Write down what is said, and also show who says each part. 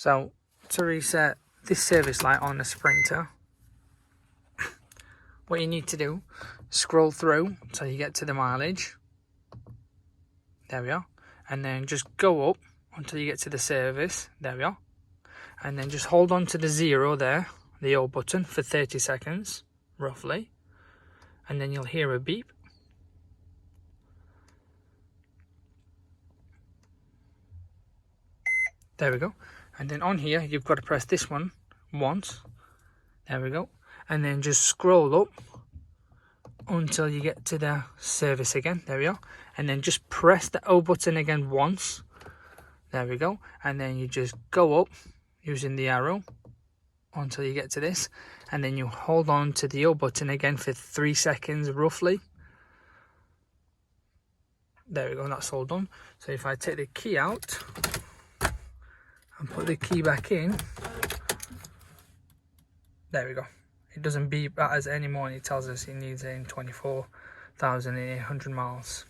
Speaker 1: So to reset this service light on the Sprinter, what you need to do, scroll through until you get to the mileage. There we are. And then just go up until you get to the service. There we are. And then just hold on to the 0 there, the O button, for 30 seconds, roughly. And then you'll hear a beep. There we go. And then on here, you've got to press this one once. There we go. And then just scroll up until you get to the service again. There we are. And then just press the O button again once. There we go. And then you just go up using the arrow until you get to this. And then you hold on to the O button again for 3 seconds roughly. There we go. That's all done. So if I take the key out and put the key back in, there we go. It doesn't beep at us anymore, and it tells us it needs in 24,800 miles.